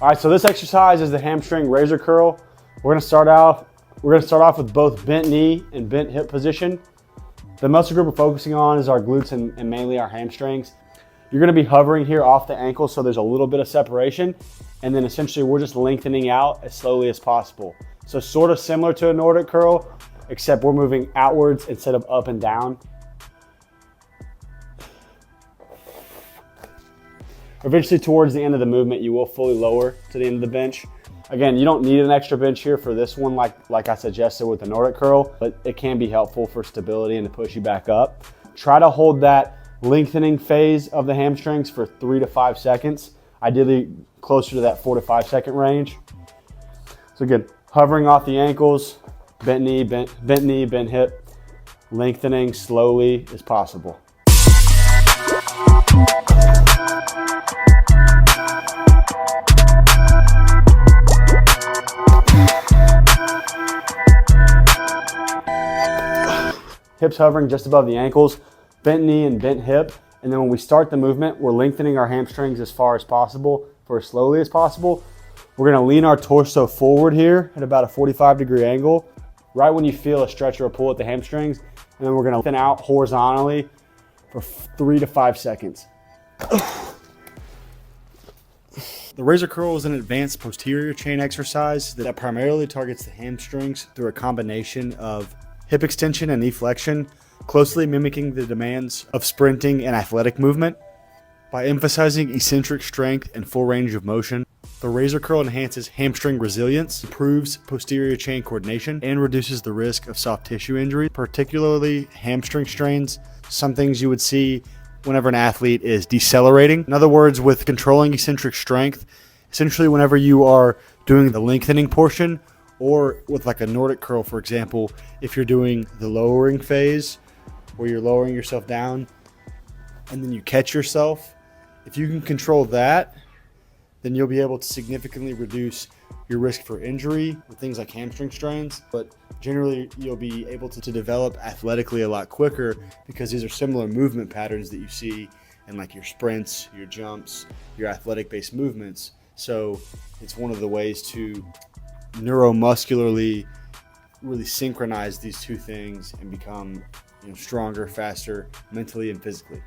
All right, so this exercise is the hamstring razor curl. We're gonna start off with both bent knee and bent hip position. The muscle group we're focusing on is our glutes and mainly our hamstrings. You're gonna be hovering here off the ankle, so there's a little bit of separation, and then essentially we're just lengthening out as slowly as possible. So sort of similar to a Nordic curl, except we're moving outwards instead of up and down. Eventually towards the end of the movement, you will fully lower to the end of the bench. Again, you don't need an extra bench here for this one like I suggested with the Nordic curl, but it can be helpful for stability and to push you back up. Try to hold that lengthening phase of the hamstrings for 3 to 5 seconds, ideally closer to that 4 to 5 second range. So again, hovering off the ankles, bent knee, bent hip, lengthening slowly as possible. Hips hovering just above the ankles, bent knee and bent hip. And then when we start the movement, we're lengthening our hamstrings as far as possible for as slowly as possible. We're gonna lean our torso forward here at about a 45-degree angle, right when you feel a stretch or a pull at the hamstrings. And then we're gonna thin out horizontally for 3 to 5 seconds. The razor curl is an advanced posterior chain exercise that primarily targets the hamstrings through a combination of hip extension and knee flexion, closely mimicking the demands of sprinting and athletic movement. By emphasizing eccentric strength and full range of motion, the razor curl enhances hamstring resilience, improves posterior chain coordination, and reduces the risk of soft tissue injury, particularly hamstring strains, some things you would see whenever an athlete is decelerating. In other words, with controlling eccentric strength, essentially whenever you are doing the lengthening portion, or with like a Nordic curl, for example, if you're doing the lowering phase where you're lowering yourself down and then you catch yourself, if you can control that, then you'll be able to significantly reduce your risk for injury with things like hamstring strains. But generally, you'll be able to develop athletically a lot quicker because these are similar movement patterns that you see in like your sprints, your jumps, your athletic-based movements. So it's one of the ways to neuromuscularly really synchronize these two things and become stronger, faster, mentally and physically.